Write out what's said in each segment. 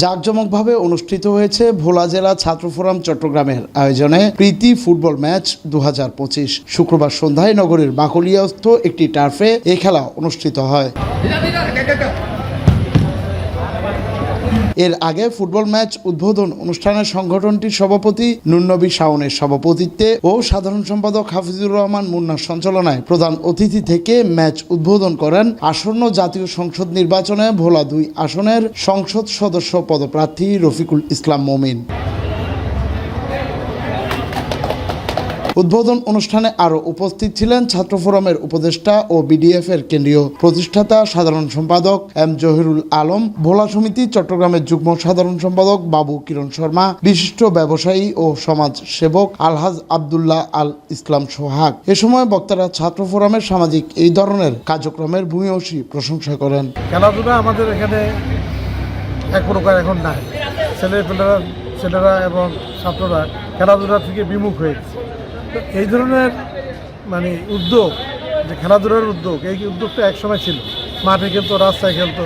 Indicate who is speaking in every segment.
Speaker 1: জাঁকজমকভাবে অনুষ্ঠিত হয়েছে ভোলা জেলা ছাত্র ফোরাম চট্টগ্রামের আয়োজনে প্রীতি ফুটবল ম্যাচ 2025। শুক্রবার সন্ধ্যায় নগরীর বাকলিয়াস্থ একটি টার্ফে এই খেলা অনুষ্ঠিত হয়। এর আগে ফুটবল ম্যাচ উদ্বোধন অনুষ্ঠানে সংগঠনটির সভাপতি নুরনবী শাওনের সভাপতিত্বে ও সাধারণ সম্পাদক হাফিজুর রহমান মুন্নার সঞ্চালনায় প্রধান অতিথি থেকে ম্যাচ উদ্বোধন করেন আসন্ন জাতীয় সংসদ নির্বাচনে ভোলা 2 আসনের সংসদ সদস্য পদপ্রার্থী রফিকুল ইসলাম মমিন। উদ্বোধন অনুষ্ঠানে আরও উপস্থিত ছিলেন ছাত্র ফোরামের উপদেষ্টা ও বিডিএফ-এর কেন্দ্রীয় প্রতিষ্ঠাতা সাধারণ সম্পাদক এম জহিরুল আলম, ভোলা সমিতি চট্টগ্রামের যুগ্ম সাধারণ সম্পাদক বাবু কিরণ শর্মা, বিশিষ্ট ব্যবসায়ী ও সমাজ সেবক আলহাজ আবদুল্লাহ আল ইসলাম সোহাগ। এ সময় বক্তারা ছাত্র ফোরামের সামাজিক এই ধরনের কার্যক্রমের ভূয়সী প্রশংসা করেন।
Speaker 2: খেলাধুলা আমাদের এখানে এক প্রকার এখন নাই, ছেলেরা এবং ছাত্ররা খেলাধুলা থেকে বিমুখ হয়েছে। তো এই ধরনের উদ্যোগ, যে খেলাধুলার উদ্যোগ, এই উদ্যোগটা একসময় ছিল। মাঠে খেলতো, রাস্তায় খেলতো,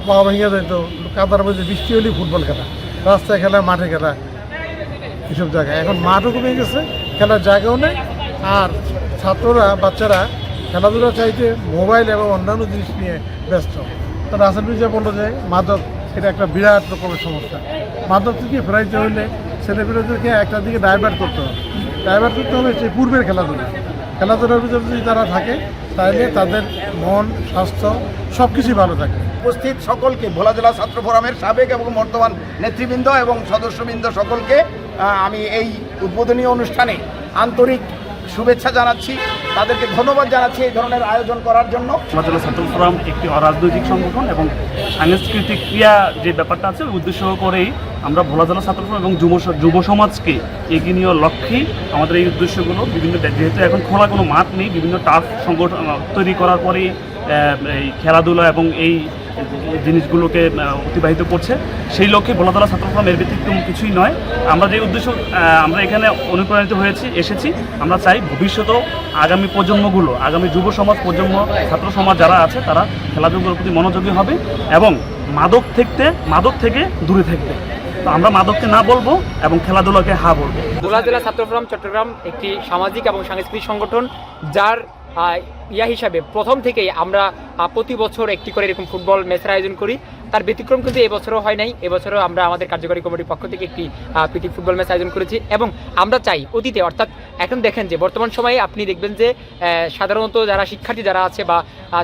Speaker 2: পা ভেঙে যেত, কাদার মধ্যে বৃষ্টি হলেই ফুটবল খেলা, রাস্তায় খেলা, মাঠে খেলা, এইসব জায়গায়। এখন মাঠও কমে গেছে, খেলার জায়গাও নেই। আর বাচ্চারা খেলাধুলা চাইতে মোবাইল এবং অন্যান্য জিনিস নিয়ে ব্যস্ত। তো রাসেল মির্জা বললো যে মাদক এটা একটা বিরাট রকমের সমস্যা। মাদক থেকে ফেরাইতে হলে ছেলেপেলেদেরকে একটা দিকে ডাইভার্ট করতে হবে যে পূর্বের খেলাধুলার ভিতরে যদি তারা থাকে তাহলে তাদের মন, স্বাস্থ্য সব কিছুই ভালো থাকে।
Speaker 3: উপস্থিত সকলকে, ভোলা জেলা ছাত্র ফোরামের সাবেক এবং বর্তমান নেতৃবৃন্দ এবং সদস্যবৃন্দ সকলকে আমি এই উদ্বোধনী অনুষ্ঠানে আন্তরিক শুভেচ্ছা জানাচ্ছি, তাদেরকে ধন্যবাদ জানাচ্ছি এই ধরনের আয়োজন করার জন্য।
Speaker 4: ভোলা জেলা ছাত্র ফোরাম একটি অরাজনৈতিক সংগঠন এবং সাংস্কৃতিক ক্রিয়া যে ব্যাপারটা আছে উদ্দেশ্য করেই আমরা ভোলা জেলা ছাত্র ফোরাম এবং যুব সমাজকে এগিয়ে নেওয়ার লক্ষ্যেই আমাদের এই উদ্দেশ্যগুলো বিভিন্ন, যেহেতু এখন খোলা কোনো মাঠ নেই, বিভিন্ন টার্ফ সংগঠন তৈরি করার পরেই এই খেলাধুলা এবং এই জিনিসগুলোকে অতিবাহিত করছে। সেই লক্ষ্যে ভোলা জেলা ছাত্র ফোরাম এর ব্যতিক্রম কিছুই নয়। আমরা যে উদ্দেশ্য আমরা এখানে অনুপ্রাণিত এসেছি, আমরা চাই ভবিষ্যতেও আগামী প্রজন্মগুলো, আগামী যুব সমাজ প্রজন্ম, ছাত্র সমাজ যারা আছে তারা খেলাধুলার প্রতি মনোযোগী হবে এবং মাদক থেকে দূরে থাকবে। তো আমরা মাদককে না বলবো এবং খেলাধুলাকে হা বলবো।
Speaker 5: ভোলা জেলা ছাত্র ফোরাম চট্টগ্রাম একটি সামাজিক এবং সাংস্কৃতিক সংগঠন, যার হিসাবে প্রথম থেকেই আমরা প্রতি বছর একটি করে এরকম ফুটবল ম্যাচের আয়োজন করি। তার ব্যতিক্রম কিন্তু এবছরও হয় নাই। এবছরও আমরা আমাদের কার্যকরী কমিটির পক্ষ থেকে একটি প্রীতি ফুটবল ম্যাচ আয়োজন করেছি এবং আমরা চাই অতীতে, অর্থাৎ এখন দেখেন যে বর্তমান সময়ে আপনি দেখবেন যে সাধারণত যারা শিক্ষার্থী যারা আছে বা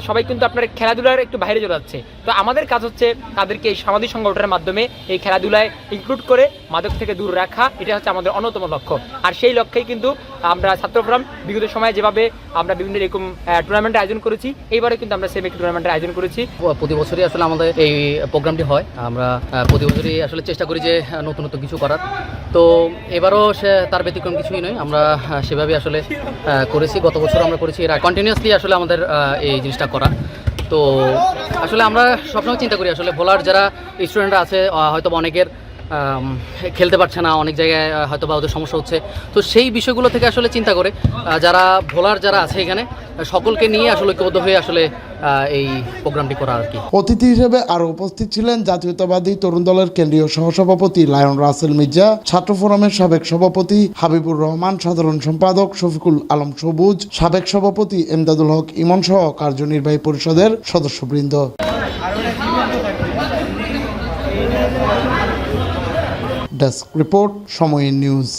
Speaker 5: সবাই কিন্তু আপনার খেলাধুলার একটু বাইরে চলে যাচ্ছে। তো আমাদের কাজ হচ্ছে তাদেরকে এই সামাজিক সংগঠনের মাধ্যমে এই খেলাধুলায় ইনক্লুড করে মাদক থেকে দূর রাখা, এটা হচ্ছে আমাদের অন্যতম লক্ষ্য। আর সেই লক্ষ্যেই কিন্তু আমরা ছাত্র ফোরাম বিগত সময়ে যেভাবে আমরা বিভিন্ন এরকম টুর্নামেন্টের আয়োজন করেছি, এইবারে কিন্তু আমরা সেম একটি টুর্নামেন্টের আয়োজন করেছি।
Speaker 6: প্রতি বছরই আসলে আমাদের এই প্রোগ্রামটি হয়। আমরা প্রতি বছরই আসলে চেষ্টা করি যে নতুন কিছু করার। তো এবারও তার ব্যতিক্রম কিছুই নয়। আমরা সেভাবে আসলে করেছি, গত বছর আমরা করেছি, এরা কন্টিনিউয়াসলি আসলে আমাদের এই জিনিসটা করা। তো আসলে আমরা সবসময় চিন্তা করি আসলে ভোলার যারা স্টুডেন্টরা আছে হয়তো অনেকের খেলতে পারছে না, অনেক জায়গায় হয়তো বা ওদের সমস্যা হচ্ছে। তো সেই বিষয়গুলো থেকে আসলে চিন্তা করে যারা ভোলার যারা আছে এখানে সকলকে নিয়ে আসলে ঐক্যবদ্ধ হয়ে আসলে এই প্রোগ্রামটি করা আর কি।
Speaker 1: অতিথি হিসেবে আরও উপস্থিত ছিলেন জাতীয়তাবাদী তরুণ দলের কেন্দ্রীয় সহসভাপতি লায়ন রাসেল মির্জা, ছাত্র ফোরামের সাবেক সভাপতি হাবিবুর রহমান, সাধারণ সম্পাদক শফিকুল আলম সবুজ, সাবেক সভাপতি এমদাদুল হক ইমন সহ কার্যনির্বাহী পরিষদের সদস্যবৃন্দ। ডেস্ক রিপোর্ট, সময় নিউজ।